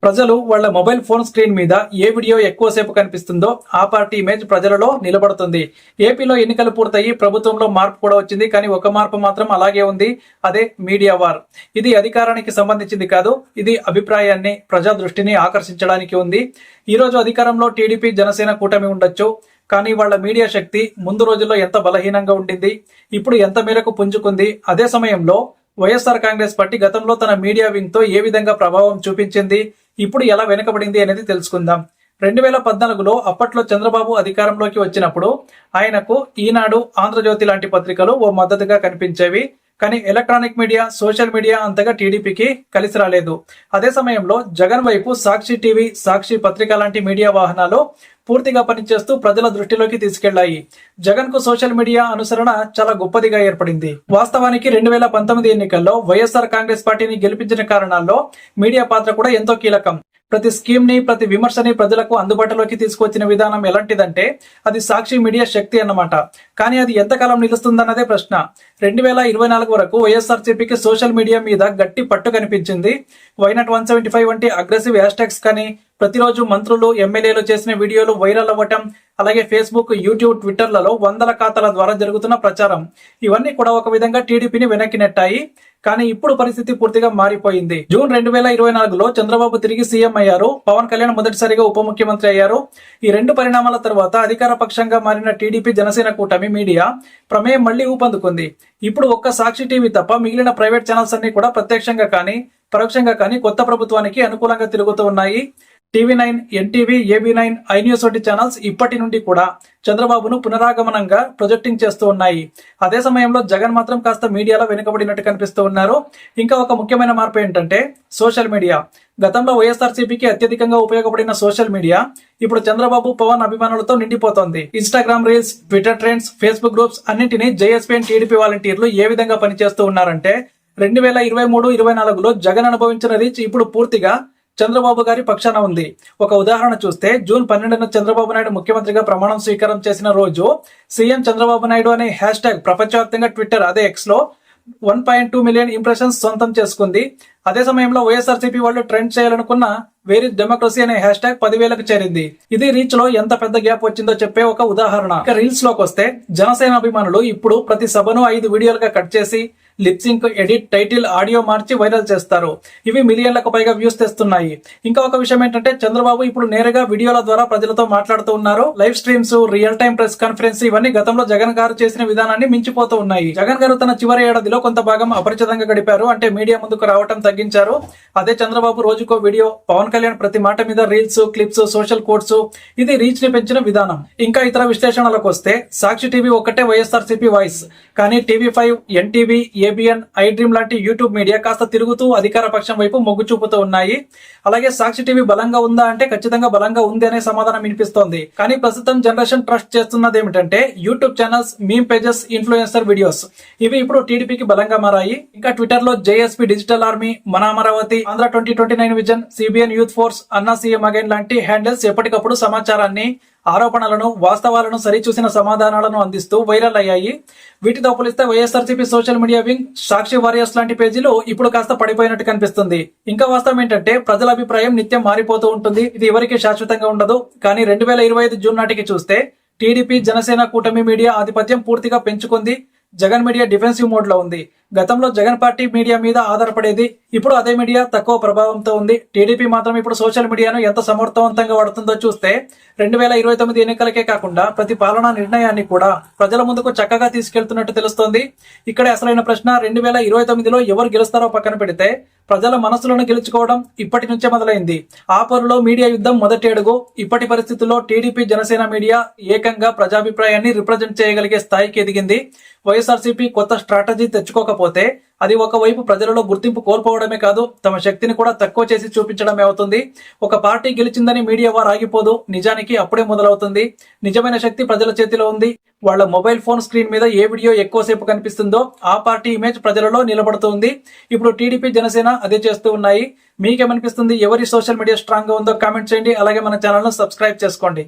ప్రజలు వాళ్ళ mobile phone screen మీద ఏ వీడియో ఎక్కువసేపు కనిపిస్తుందో ఆ పార్టీ ఇమేజ్ ప్రజలలో నిలబడుతుంది. ఏపీలో ఎన్నికలు పూర్తయి ప్రభుత్వంలో మార్పు కూడా వచ్చింది. కానీ ఒక మార్పు మాత్రం అలాగే ఉంది. అదే మీడియా వార్. ఇది అధికారానికి సంబంధించింది కాదు. ఇది అభిప్రాయాన్ని, ప్రజా దృష్టిని ఆకర్షించడానికి ఉంది. ఈ రోజు అధికారంలో టీడీపీ, జనసేన కూటమి ఉండొచ్చు. కానీ వాళ్ళ మీడియా శక్తి ముందు రోజుల్లో ఎంత బలహీనంగా ఉండింది, ఇప్పుడు ఎంత మేరకు పుంజుకుంది. అదే సమయంలో వైఎస్ఆర్ కాంగ్రెస్ పార్టీ గతంలో తన మీడియా వింగ్ తో ఏ విధంగా ప్రభావం చూపించింది, ఇప్పుడు ఎలా వెనుకబడింది అనేది తెలుసుకుందాం. 2014లో అప్పట్లో చంద్రబాబు అధికారంలోకి వచ్చినప్పుడు ఆయనకు ఈనాడు, ఆంధ్రజ్యోతి లాంటి పత్రికలు ఓ మద్దతుగా కనిపించేవి. కానీ ఎలక్ట్రానిక్ మీడియా, సోషల్ మీడియా అంతగా టీడీపీకి కలిసి రాలేదు. అదే సమయంలో జగన్ వైపు సాక్షి టీవీ, సాక్షి పత్రిక లాంటి మీడియా వాహనాలు పూర్తిగా పనిచేస్తూ ప్రజల దృష్టిలోకి తీసుకెళ్లాయి. జగన్ కు సోషల్ మీడియా అనుసరణ చాలా గొప్పదిగా ఏర్పడింది. వాస్తవానికి 2019 ఎన్నికల్లో వైఎస్ఆర్ కాంగ్రెస్ పార్టీని గెలిపించిన కారణాల్లో మీడియా పాత్ర కూడా ఎంతో కీలకం. ప్రతి స్కీమ్ ని, ప్రతి విమర్శని ప్రజలకు అందుబాటులోకి తీసుకొచ్చిన విధానం ఎలాంటిదంటే అది సాక్షి మీడియా శక్తి అన్నమాట. కానీ అది ఎంతకాలం నిలుస్తుందన్నదే ప్రశ్న. 2024 వరకు వైఎస్ఆర్సీపీకి సోషల్ మీడియా మీద గట్టి పట్టు కనిపించింది. వైనాట్ 175 వంటి అగ్రెసివ్ హ్యాష్ ట్యాగ్స్ కానీ, ప్రతిరోజు మంత్రులు, ఎమ్మెల్యేలు చేసిన వీడియోలు వైరల్ అవ్వటం, అలాగే ఫేస్బుక్, యూట్యూబ్, ట్విట్టర్లలో వందల ఖాతాల ద్వారా జరుగుతున్న ప్రచారం, ఇవన్నీ కూడా ఒక విధంగా టీడీపీని వెనక్కి నెట్టాయి. కానీ ఇప్పుడు పరిస్థితి పూర్తిగా మారిపోయింది. జూన్ 2024లో చంద్రబాబు తిరిగి సీఎం అయ్యారు. పవన్ కళ్యాణ్ మొదటిసారిగా ఉప ముఖ్యమంత్రి అయ్యారు. ఈ రెండు పరిణామాల తర్వాత అధికార పక్షంగా మారిన టీడీపీ, జనసేన కూటమి మీడియా ప్రమేయం మళ్లీ ఊపందుకుంది. ఇప్పుడు ఒక్క సాక్షి టీవీ తప్ప మిగిలిన ప్రైవేట్ ఛానల్స్ అన్ని కూడా ప్రత్యక్షంగా కానీ, పరోక్షంగా కానీ కొత్త ప్రభుత్వానికి అనుకూలంగా తిరుగుతూ ఉన్నాయి. టీవీ9, ఎన్టీవీ, ఏబీ9, ఐన్యూస్ వంటి ఛానల్స్ ఇప్పటి నుండి కూడా చంద్రబాబును పునరాగమనంగా ప్రొజెక్టింగ్ చేస్తూ ఉన్నాయి. అదే సమయంలో జగన్ మాత్రం కాస్త మీడియాలో వెనుకబడినట్టు కనిపిస్తూ ఉన్నారు. ఇంకా ఒక ముఖ్యమైన మార్పు ఏంటంటే సోషల్ మీడియా. గతంలో వైఎస్ఆర్సీపీకి అత్యధికంగా ఉపయోగపడిన సోషల్ మీడియా ఇప్పుడు చంద్రబాబు, పవన్ అభిమానులతో నిండిపోతోంది. Instagram reels, Twitter trends, Facebook groups అన్నింటినీ జేఎస్పీ అండ్ టీడీపీ వాలంటీర్లు ఏ విధంగా పనిచేస్తూ ఉన్నారంటే 2023-24లో జగన్ అనుభవించిన రీచ్ ఇప్పుడు పూర్తిగా చంద్రబాబు గారి పక్షాన ఉంది. ఒక ఉదాహరణ చూస్తే జూన్ 12న చంద్రబాబు నాయుడు ముఖ్యమంత్రిగా ప్రమాణం స్వీకారం చేసిన రోజు సీఎం చంద్రబాబు నాయుడు అనే హ్యాష్ ట్యాగ్ ప్రపంచవ్యాప్తంగా ట్విట్టర్, అదే ఎక్స్ లో 1.2 మిలియన్ ఇంప్రెషన్స్ సొంతం చేసుకుంది. అదే సమయంలో వైఎస్ఆర్సీపీ వాళ్ళు ట్రెండ్ చేయాలనుకున్న వేర్ ఇస్ డెమోక్రసీ అనే హ్యాష్ ట్యాగ్ 10,000కు చేరింది. ఇది రీచ్ లో ఎంత పెద్ద గ్యాప్ వచ్చిందో చెప్పే ఒక ఉదాహరణ. ఇక రీల్స్ లోకి వస్తే జనసేన అభిమానులు ఇప్పుడు ప్రతి సభను 5 వీడియోలుగా కట్ చేసి లిప్సింక్, ఎడిట్, టైటిల్, ఆడియో మార్చి వైరల్ చేస్తారు. ఇవి మిలియన్లకు పైగా వ్యూస్ తెస్తున్నాయి. ఇంకా ఒక విషయం ఏంటంటే చంద్రబాబు ఇప్పుడు నేరుగా వీడియోల ద్వారా ప్రజలతో మాట్లాడుతూ ఉన్నారు. Live streams, real time press conference ఇవన్నీ గతంలో జగన్ గారు చేసిన విధానాన్ని మించిపోతూ ఉన్నాయి. జగన్ గారు తన చివరి ఏడాదిలో కొంత భాగం అపరిచితంగా గడిపారు. అంటే మీడియా ముందుకు రావటం తగ్గించారు. అదే చంద్రబాబు రోజుకో వీడియో, పవన్ కళ్యాణ్ ప్రతి మాట మీద రీల్స్, క్లిప్స్, సోషల్ కోట్స్, ఇది రీచ్ ని పెంచిన విధానం. ఇంకా ఇతర విశ్లేషణలకు వస్తే సాక్షి టీవీ ఒక్కటే వైఎస్ఆర్సీపీ వాయిస్. కానీ TV5, NTV, ABN, I dream లాంటి యూట్యూబ్ మీడియా కాస్త తిరుగుతూ అధికార పక్షం వైపు మొగ్గు చూపుతూ ఉన్నాయి. అలాగే సాక్షి టీవీ బలంగా ఉందా అంటే ఖచ్చితంగా బలంగా ఉంది అనే సమాధానం వినిపిస్తోంది. కానీ ప్రస్తుతం జనరేషన్ ట్రస్ట్ చేస్తున్నది ఏమిటంటే YouTube channels, meme pages, influencer videos, ఇవి ఇప్పుడు టీడీపీకి బలంగా మారాయి. ఇంకా ట్విట్టర్ లో జేఎస్పీ డిజిటల్ ఆర్మీ, మన Amaravati, Andhra 2029 vision, CBN youth force, అన్నా సీఎం అగైన్ లాంటి హ్యాండిల్స్ ఎప్పటికప్పుడు సమాచారాన్ని, ఆరోపణలను, వాస్తవాలను సరిచూసిన సమాధానాలను అందిస్తూ వైరల్ అయ్యాయి. వీటితో పోలిస్తే వైఎస్ఆర్సీపీ సోషల్ మీడియా వింగ్, సాక్షి వారియర్స్ లాంటి పేజీలు ఇప్పుడు కాస్త పడిపోయినట్టు కనిపిస్తుంది. ఇంకా వాస్తవం ఏంటంటే ప్రజల అభిప్రాయం నిత్యం మారిపోతూ ఉంటుంది. ఇది ఎవరికి శాశ్వతంగా ఉండదు. కానీ 2025 జూన్ నాటికి చూస్తే టీడీపీ, జనసేన కూటమి మీడియా ఆధిపత్యం పూర్తిగా పెంచుకుంది. జగన్ మీడియా డిఫెన్సివ్ మోడ్ లో ఉంది. గతంలో జగన్ పార్టీ మీడియా మీద ఆధారపడేది, ఇప్పుడు అదే మీడియా తక్కువ ప్రభావంతో ఉంది. టీడీపీ మాత్రం ఇప్పుడు సోషల్ మీడియాను ఎంత సమర్థవంతంగా వాడుతుందో చూస్తే 2029 ఎన్నికలకే కాకుండా ప్రతి పాలనా నిర్ణయాన్ని కూడా ప్రజల ముందుకు చక్కగా తీసుకెళ్తున్నట్టు తెలుస్తోంది. ఇక్కడే అసలైన ప్రశ్న, 2029లో ఎవరు గెలుస్తారో పక్కన పెడితే ప్రజల మనసులను గెలుచుకోవడం ఇప్పటి నుంచే మొదలైంది. ఆ పరులో మీడియా యుద్ధం మొదటి అడుగు. ఇప్పటి పరిస్థితుల్లో టీడీపీ, జనసేన మీడియా ఏకంగా ప్రజాభిప్రాయాన్ని రిప్రజెంట్ చేయగలిగే స్థాయికి ఎదిగింది. వైఎస్ఆర్సీపీ కొత్త స్ట్రాటజీ తెచ్చుకోకపోతే అది ఒకవైపు ప్రజలలో గుర్తింపు కోల్పోవడమే కాదు, తమ శక్తిని కూడా తక్కువ చేసి చూపించడమే అవుతుంది. ఒక పార్టీ గెలిచిందని మీడియా వారు ఆగిపోదు, నిజానికి అప్పుడే మొదలవుతుంది. నిజమైన శక్తి ప్రజల చేతిలో ఉంది. వాళ్ళ మొబైల్ ఫోన్ స్క్రీన్ మీద ఏ వీడియో ఎక్కువసేపు కనిపిస్తుందో ఆ పార్టీ ఇమేజ్ ప్రజలలో నిలబడుతుంది. ఇప్పుడు టీడీపీ, జనసేన అదే చేస్తూ ఉన్నాయి. మీకేమనిపిస్తుంది? ఎవరి సోషల్ మీడియా స్ట్రాంగ్ గా ఉందో కామెంట్ చేయండి. అలాగే మన ఛానల్ ను సబ్స్క్రైబ్ చేసుకోండి.